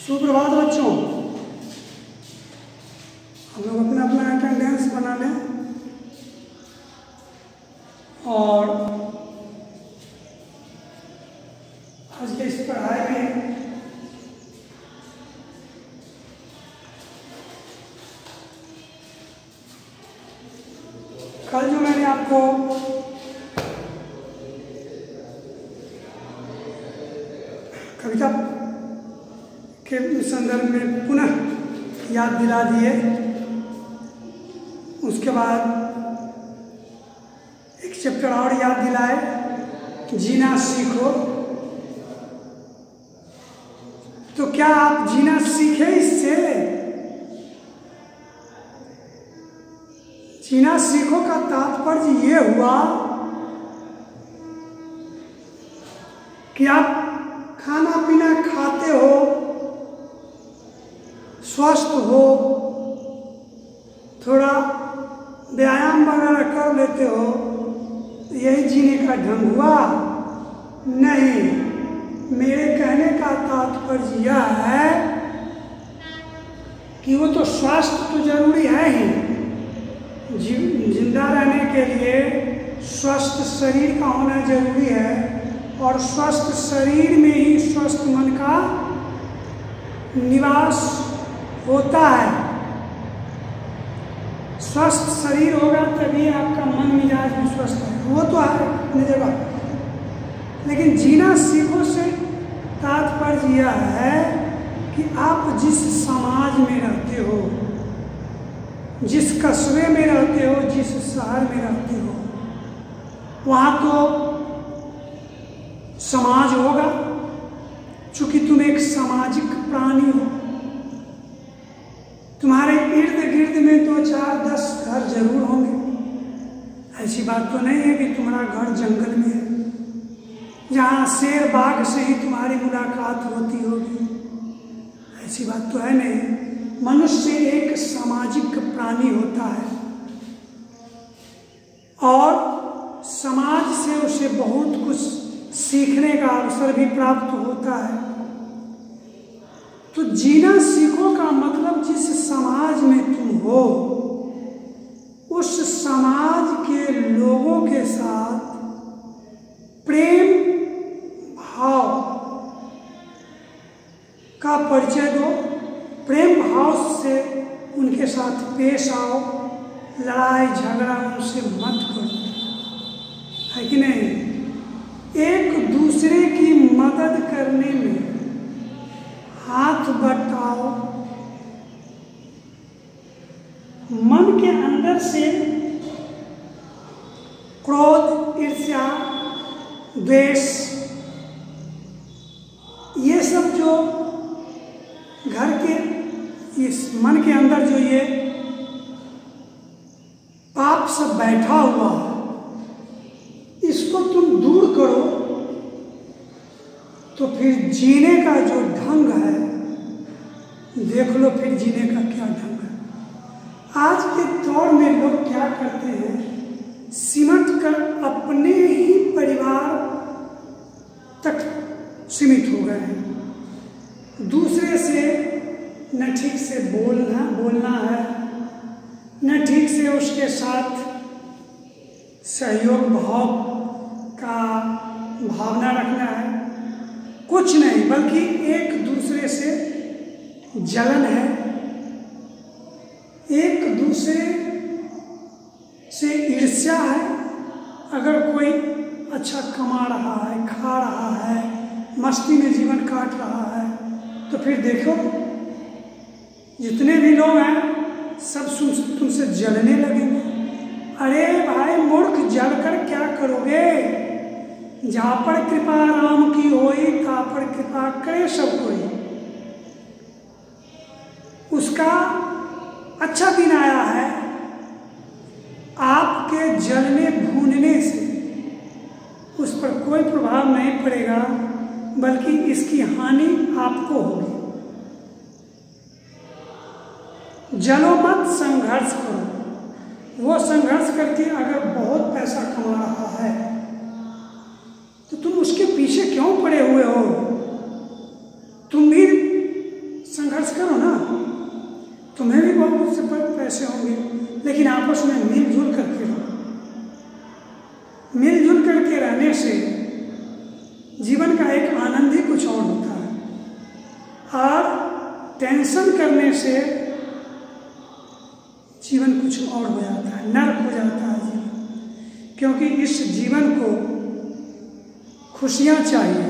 सुप्रभात बच्चों, हम लोग अपना अपना अटेंडेंस बना लें और आज के इस पढ़ाई में कल जो मैंने आपको कविता के संदर्भ में पुनः याद दिला दिए, उसके बाद एक चैप्टर और याद दिलाए, जीना सीखो। तो क्या आप जीना सीखे इससे? जीना सीखो का तात्पर्य ये हुआ कि आप खाना पीना खाते हो, स्वस्थ हो, थोड़ा व्यायाम वगैरह कर लेते हो, यही जीने का ढंग हुआ? नहीं, मेरे कहने का तात्पर्य यह है कि वो तो स्वास्थ्य तो जरूरी है ही, जिंदा रहने के लिए स्वस्थ शरीर का होना जरूरी है, और स्वस्थ शरीर में ही स्वस्थ मन का निवास होता है। स्वस्थ शरीर होगा तभी आपका मन मिजाज भी स्वस्थ है, वो तो है अपनी जगह। लेकिन जीना सीखो से तात्पर्य यह है कि आप जिस समाज में रहते हो, जिस कस्बे में रहते हो, जिस शहर में रहते हो, वहाँ तो समाज होगा, चूंकि तुम एक सामाजिक प्राणी हो। तुम्हारे इर्द गिर्द में 2, 4, 10 घर जरूर होंगे। ऐसी बात तो नहीं है कि तुम्हारा घर जंगल में है, जहाँ शेर बाघ से ही तुम्हारी मुलाकात होती होगी। ऐसी बात तो है नहीं। मनुष्य एक सामाजिक प्राणी होता है और समाज से उसे बहुत कुछ सीखने का अवसर भी प्राप्त होता है। तो जीना सीखो का मतलब जिस समाज में तुम हो, उस समाज के लोगों के साथ प्रेम भाव का परिचय दो, प्रेम भाव से उनके साथ पेश आओ, लड़ाई झगड़ा उनसे मत करो, है कि नहीं? एक दूसरे की मदद करने में हाथ बटाओ, मन के अंदर से क्रोध, ईर्ष्या, द्वेष, ये सब जो घर के इस मन के अंदर जो ये पाप सब बैठा हुआ है, इसको तुम दूर करो, तो फिर जीने का जो ढंग है, देख लो फिर जीने का क्या ढंग है। आज के दौर में लोग क्या करते हैं, सिमट कर अपने ही परिवार तक सीमित हो गए हैं। दूसरे से न ठीक से बोलना है, न ठीक से उसके साथ सहयोग भाव का भावना रखना है, कुछ नहीं, बल्कि एक दूसरे से जलन है, एक दूसरे से ईर्ष्या है। अगर कोई अच्छा कमा रहा है, खा रहा है, मस्ती में जीवन काट रहा है, तो फिर देखो जितने भी लोग हैं सब तुमसे जलने लगेंगे। अरे भाई मूर्ख, जलकर क्या करोगे? जहाँ पर कृपा राम की होई, ता पर कृपा करे सब कोई। उसका अच्छा दिन आया है, आपके जलने भूनने से उस पर कोई प्रभाव नहीं पड़ेगा, बल्कि इसकी हानि आपको होगी। जलो मत, संघर्ष करो। वो संघर्ष करके अगर बहुत पैसा कमा रहा है तो तुम उसके पीछे क्यों पड़े हुए हो? तुम भी कैसे होंगे, लेकिन आपस में मिलजुल करके रहो। मिलजुल करके रहने से जीवन का एक आनंद ही कुछ और होता है, और टेंशन करने से जीवन कुछ और हो जाता है, नर्क हो जाता है जीवन। क्योंकि इस जीवन को खुशियाँ चाहिए,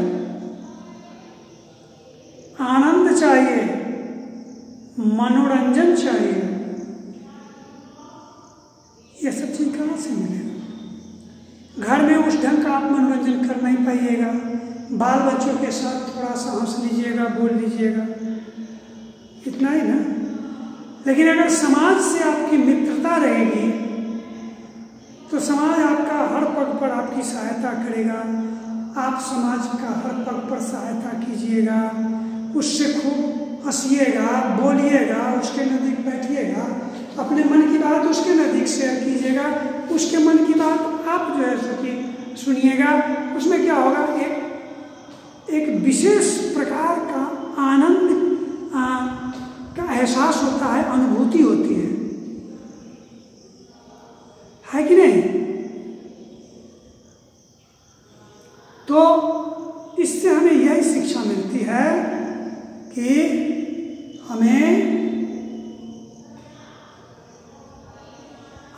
आनंद चाहिए, मनोरंजन चाहिए। ये सब चीज कहाँ से मिलेगा? घर में उस ढंग का आप मनोरंजन कर नहीं पाइएगा। बाल बच्चों के साथ थोड़ा सा हंस लीजिएगा, बोल लीजिएगा, इतना ही ना। लेकिन अगर समाज से आपकी मित्रता रहेगी तो समाज आपका हर पग पर आपकी सहायता करेगा। आप समाज का हर पग पर सहायता कीजिएगा, उससे खूब हंसिएगा, बोलिएगा, उसके नज़दीक बैठिएगा, अपने मन की बात उसके नज़दीक शेयर कीजिएगा, उसके मन की बात आप जो है सो सुनिएगा। उसमें क्या होगा, एक विशेष प्रकार का आनंद का एहसास होता है, अनुभूति होती है कि नहीं? तो इससे हमें यही शिक्षा मिलती है कि हमें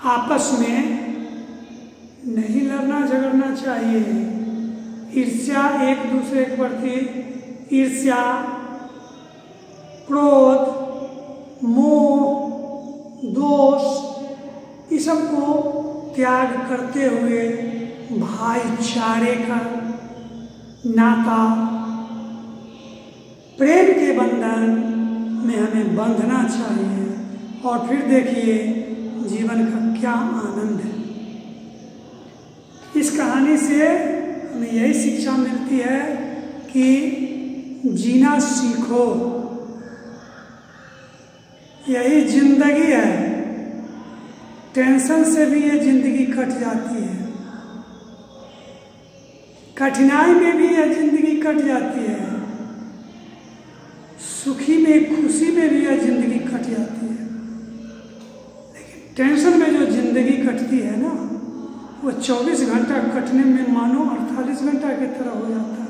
आपस में नहीं लड़ना झगड़ना चाहिए। ईर्ष्या, एक दूसरे के प्रति ईर्ष्या, क्रोध, मोह, दोष, इस सब को त्याग करते हुए भाईचारे का नाता, प्रेम के बंधन में हमें बंधना चाहिए। और फिर देखिए जीवन का क्या आनंद है। इस कहानी से हमें यही शिक्षा मिलती है कि जीना सीखो, यही जिंदगी है। टेंशन से भी ये जिंदगी कट जाती है, कठिनाई में भी यह जिंदगी कट जाती है, सुखी में खुशी में भी यह जिंदगी कट जाती है। लेकिन टेंशन में जो जिंदगी कटती है ना, वो 24 घंटा कटने में मानो 48 घंटा की तरह हो जाता है।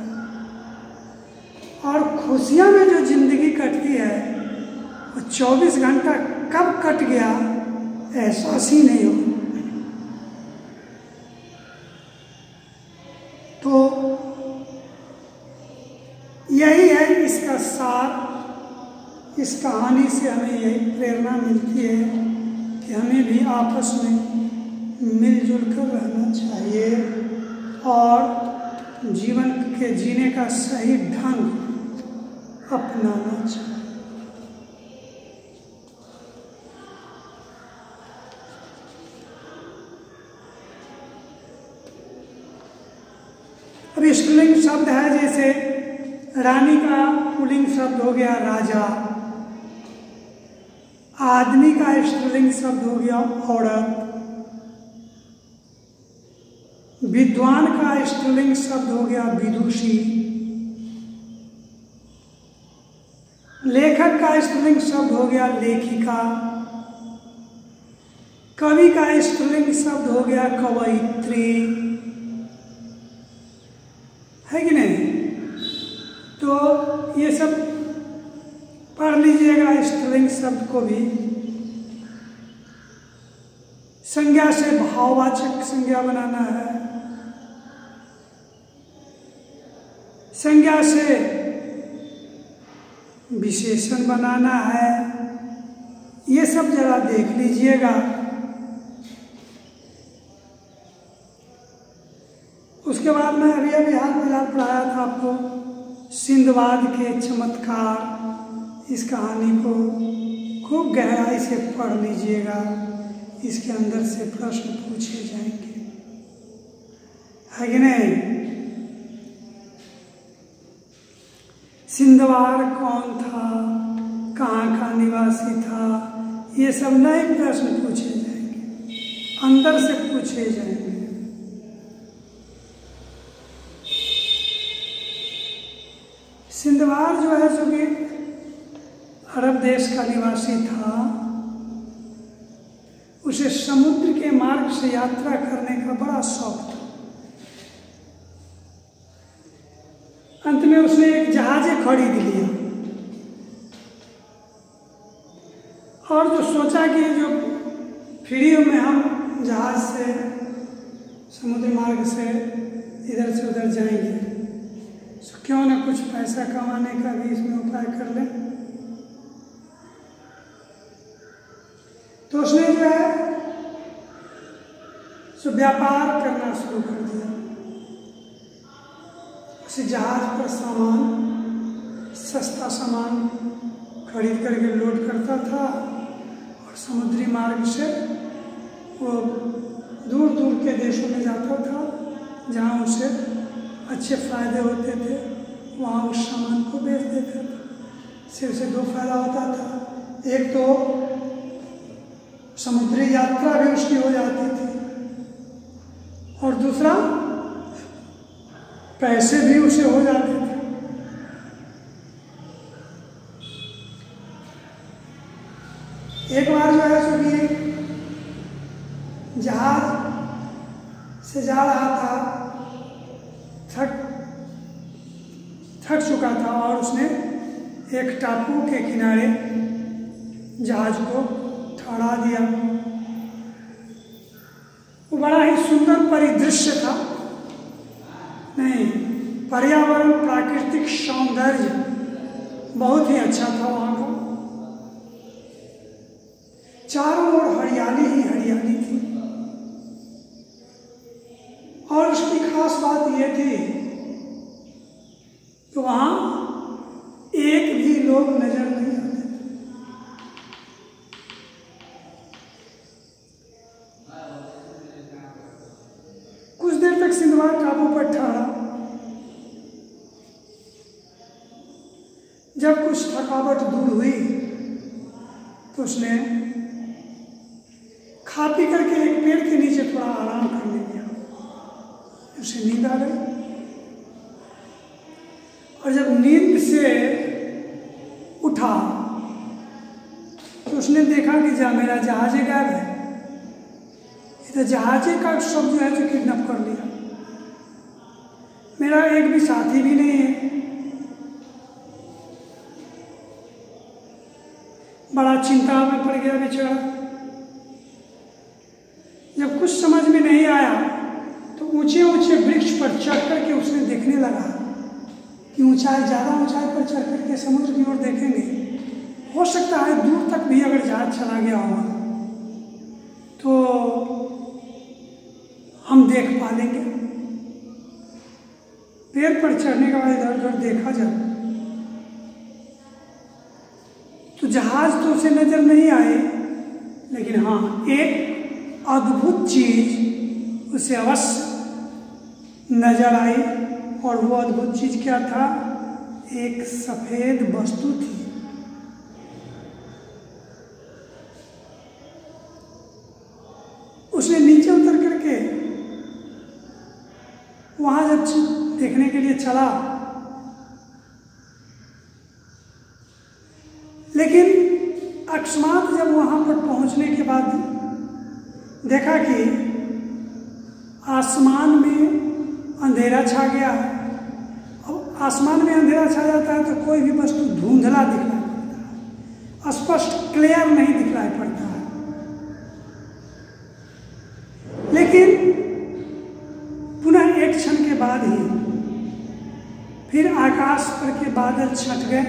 और खुशियाँ में जो जिंदगी कटती है, वो 24 घंटा कब कट गया एहसास ही नहीं हो। तो यही है इसका सार। इस कहानी से हमें यही प्रेरणा मिलती है कि हमें भी आपस में मिलजुल कर रहना चाहिए और जीवन के जीने का सही ढंग अपनाना चाहिए। अब स्त्रीलिंग शब्द है, जैसे रानी का पुल्लिंग शब्द हो गया राजा, आदमी का स्त्रीलिंग शब्द हो गया औरत, विद्वान का स्त्रीलिंग शब्द हो गया विदुषी, लेखक का स्त्रीलिंग शब्द हो गया लेखिका, कवि का स्त्रीलिंग शब्द हो गया कवयित्री, है कि नहीं? तो ये सब पढ़ लीजिएगा स्त्रीलिंग शब्द को भी। संज्ञा से भाववाचक संज्ञा बनाना है, संज्ञा से विशेषण बनाना है। ये सब जरा देख लीजिएगा। उसके बाद में अभी हाल फिलहाल पढ़ाया था आपको सिंधबाद के चमत्कार। इस कहानी को खूब गहराई से पढ़ लीजिएगा, इसके अंदर से प्रश्न पूछे जाएंगे, है कि नहीं? सिंधबाद कौन था, कहाँ का निवासी था, ये सब नए प्रश्न पूछे जाएंगे, अंदर से पूछे जाएंगे। सिंधबाद जो है, जो कि अरब देश का निवासी था, उसे समुद्र के मार्ग से यात्रा करने का बड़ा शौक था। अंत में उसने एक जहाज खरीद लिया और जो सोचा कि जो फ्री में हम जहाज से समुद्री मार्ग से इधर से उधर जाएंगे, तो क्यों ना कुछ पैसा कमाने का भी इसमें उपाय कर लें। तो उसने जो है सो व्यापार करना शुरू कर दिया। उसे जहाज पर सामान, सस्ता सामान खरीद करके लोड करता था और समुद्री मार्ग से वो दूर दूर के देशों में जाता था जहाँ उसे अच्छे फायदे होते थे, वहाँ उस सामान को बेच देता था। इससे उसे दो फायदा होता था, एक तो समुद्री यात्रा भी उसकी हो जाती थी और दूसरा पैसे भी उसे हो जाते थे। एक बार जो है सो कि जहाज से जा रहा था, थक चुका था और उसने एक टापू के किनारे जहाज को ठहरा दिया। वो बड़ा ही सुंदर परिदृश्य था, नहीं पर्यावरण, प्राकृतिक सौंदर्य बहुत ही अच्छा था वहाँ का। चारों ओर हरियाली ही हरियाली थी और उसकी खास बात यह थी कि वहाँ एक भी लोग नजर नहीं आते। कुछ देर तक सिंधवाड़ टापू पर ठहरा। जब कुछ थकावट दूर हुई तो उसने खा पी करके एक पेड़ के नीचे थोड़ा आराम करने गया। उसे नींद आ गई और जब नींद से उठा तो उसने देखा कि मेरा जहाज गायब है। इधर जहाजे का सब जो है जो किडनैप कर लिया, मेरा एक भी साथी भी नहीं है। बड़ा चिंता में पड़ गया बेचारा। जब कुछ समझ में नहीं आया तो ऊंचे ऊंचे वृक्ष पर चढ़ करके उसने देखने लगा कि ऊंचाई, ज़्यादा ऊंचाई पर चढ़ करके समुद्र की ओर देखेंगे, हो सकता है दूर तक भी अगर जहाज चला गया होगा तो हम देख पा लेंगे। पेड़ पर चढ़ने के बाद इधर उधर देखा जब तो जहाज तो उसे नजर नहीं आए, लेकिन हाँ एक अद्भुत चीज उसे अवश्य नजर आई। और वो अद्भुत चीज क्या था? एक सफेद वस्तु थी। उसने नीचे उतर करके वहां जब देखने के लिए चला, लेकिन अकस्मात जब वहां पर पहुंचने के बाद देखा कि आसमान में अंधेरा छा गया है। अब आसमान में अंधेरा छा जाता है तो कोई भी वस्तु धुंधला दिखलाई पड़ता है, स्पष्ट क्लियर नहीं दिखलाई पड़ता है। लेकिन पुनः एक क्षण के बाद ही फिर आकाश पर के बादल छट गए,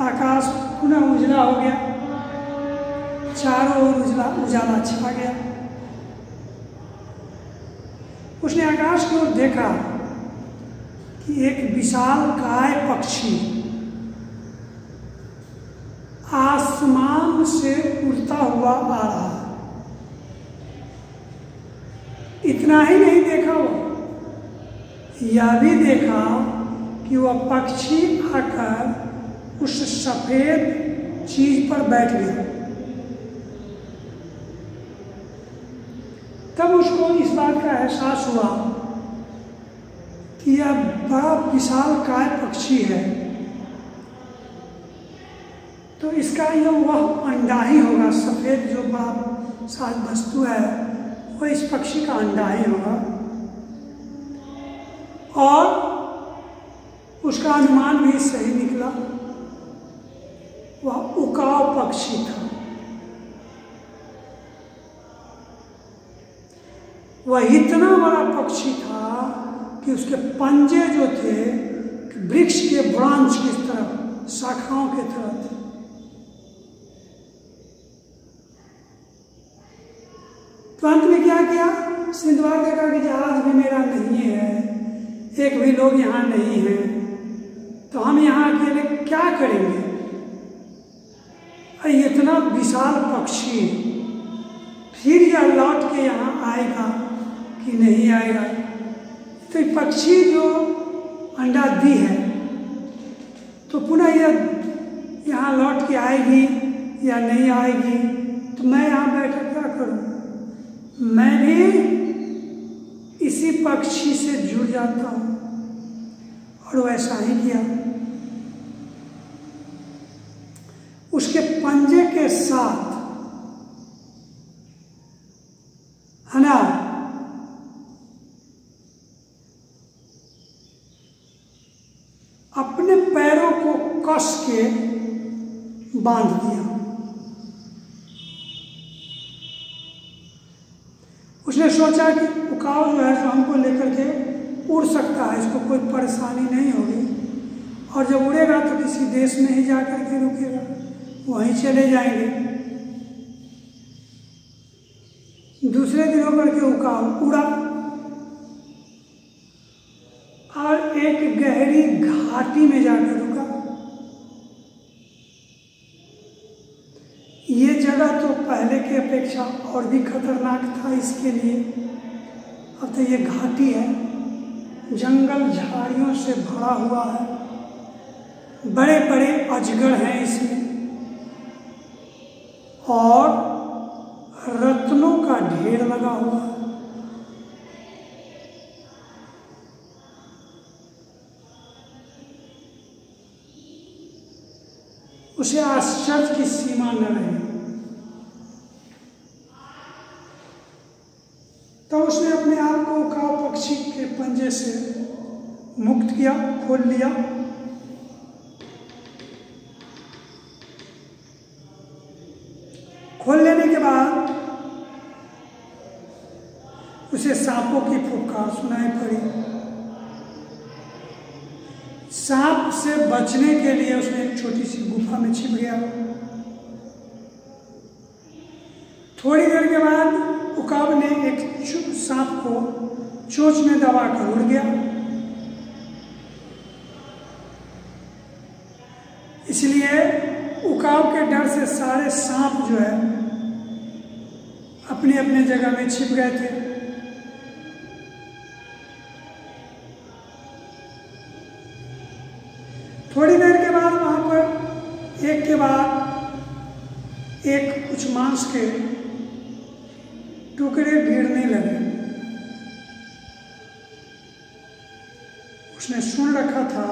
आकाश पुनः उजला हो गया, चारों ओर उजाला छा गया। उसने आकाश की ओर देखा कि एक विशालकाय पक्षी आसमान से उड़ता हुआ आ रहा। इतना ही नहीं देखा वो, यह भी देखा कि वह पक्षी आकर उस सफेद चीज पर बैठ गया। तब उसको इस बात का एहसास हुआ कि यह बड़ा विशालकाय पक्षी है, तो इसका यह वह अंडा ही होगा, सफेद जो बड़ा साज वस्तु है वो इस पक्षी का अंडा ही होगा। और उसका अनुमान भी सही निकला, वह उकाव पक्षी था। वह इतना बड़ा पक्षी था कि उसके पंजे जो थे वृक्ष के ब्रांच की तरफ, शाखाओं की तरह थे। तो अंत में क्या किया, सिंधुआ देखा कि जहाज भी मेरा नहीं है, एक भी लोग यहाँ नहीं हैं, तो हम यहाँ अकेले क्या करेंगे। इतना विशाल पक्षी फिर यह लौट के यहाँ आएगा कि नहीं आएगा। तो पक्षी जो अंडा दी है तो पुनः यह यहाँ लौट के आएगी या नहीं आएगी, तो मैं यहाँ बैठकर क्या करूँ। मैं भी इसी पक्षी से जुड़ जाता हूँ। और वैसा ही किया, उसके पंजे के साथ है ना अपने पैरों को कस के बांध दिया। उसने सोचा कि उकाव जो है जो हमको लेकर के उड़ सकता है, इसको कोई परेशानी नहीं होगी, और जब उड़ेगा तो किसी देश में ही जाकर के रुकेगा, वहीं चले जाएंगे। दूसरे दिन होकर के उकाव उड़ा और एक गहरी घाटी में जाकर रुका। ये जगह तो पहले की अपेक्षा और भी खतरनाक था इसके लिए। अब तो ये घाटी है, जंगल झाड़ियों से भरा हुआ है, बड़े बड़े अजगर हैं इसमें, और रत्नों का ढेर लगा हुआ है। उसे आश्चर्य की सीमा न रही। तो उसने अपने आप को उकाव पक्षी के पंजे से मुक्त किया, खोल लिया। खोल लेने के बाद उसे सांपों की फुफकार सुनाई पड़ी। सांप से बचने के लिए उसने एक छोटी सी गुफा में छिप गया। थोड़ी देर के बाद उकाब ने एक सांप को चोंच में दबाकर उड़ गया। इसलिए उकाब के डर से सारे सांप जो है अपने अपने जगह में छिप गए थे। थोड़ी देर के बाद वहां पर एक के बाद एक कुछ मांस के टुकड़े गिरने लगे। उसने सुन रखा था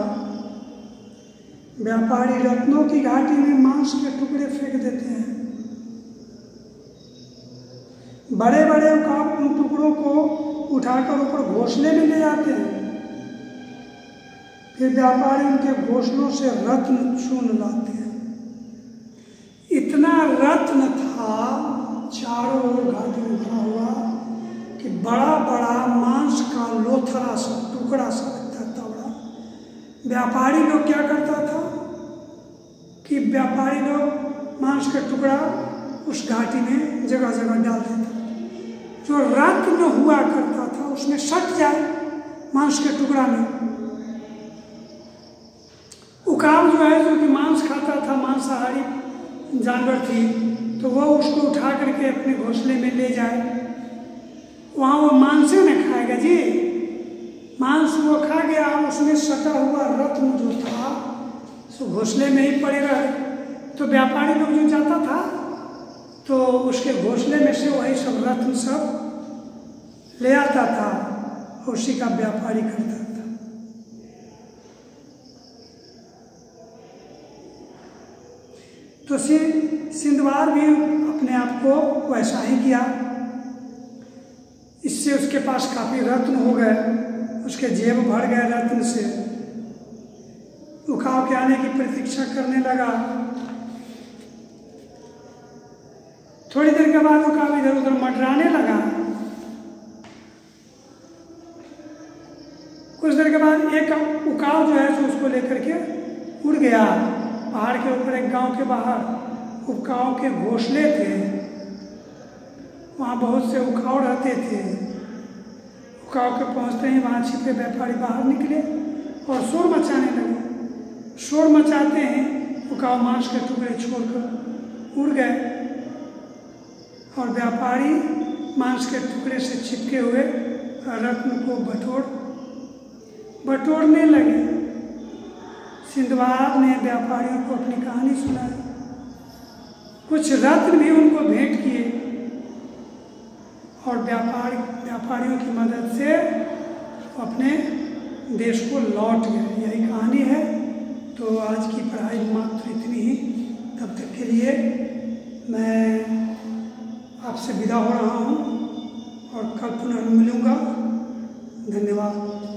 व्यापारी रत्नों की घाटी में मांस के टुकड़े फेंक देते हैं। बड़े बड़े उकाब उन टुकड़ों को उठाकर ऊपर घोंसले में ले जाते हैं। फिर व्यापारी उनके घोंसलों से रत्न चुन लाते हैं। इतना रत्न था चारों ओर घाटी में भरा हुआ कि बड़ा बड़ा मांस का लोथरा सा टुकड़ा सा लगता था बड़ा। व्यापारी लोग क्या करता था कि व्यापारी लोग मांस का टुकड़ा उस घाटी में जगह जगह डाल देता। जो रत्न हुआ करता था उसमें सट जाए मांस के टुकड़ा में। उकाब जो है जो कि मांस खाता था, मांसाहारी जानवर थी, तो वो उसको उठा करके अपने घोंसले में ले जाए। वहाँ वो मांस न खाएगा जी, मांस वो खा गया, उसमें सटा हुआ रत्न जो था सो घोंसले में ही पड़े रहे। तो व्यापारी लोग जो जाता था तो उसके घोंसले में से वही सब रत्न सब ले आता था और उसी का व्यापारी करता था। तो सिंदबाद भी अपने आप को वैसा ही किया। इससे उसके पास काफ़ी रत्न हो गए, उसके जेब भर गए रत्न से। उकाव के आने की प्रतीक्षा करने लगा। थोड़ी देर के बाद उकाव इधर उधर मंडराने लगा। कुछ देर के बाद एक उकाव जो है सो उसको लेकर के उड़ गया। पहाड़ के ऊपर एक गांव के बाहर उकाव के घोंसले थे, वहाँ बहुत से उकाव रहते थे। उकाव के पहुँचते ही वहाँ छिपे व्यापारी बाहर निकले और शोर मचाने लगे। शोर मचाते हैं उकाव मांस के टुकड़े छोड़कर उड़ गए और व्यापारी मांस के टुकड़े से चिपके हुए रत्न को बटोरने लगे। सिंदबाद ने व्यापारियों को अपनी कहानी सुनाई, कुछ रत्न भी उनको भेंट किए और व्यापारियों की मदद से अपने देश को लौट गए। यही कहानी है। तो आज की पढ़ाई मात्र इतनी ही। तब तक के लिए मैं आपसे विदा हो रहा हूँ और कल पुनः मिलूँगा। धन्यवाद।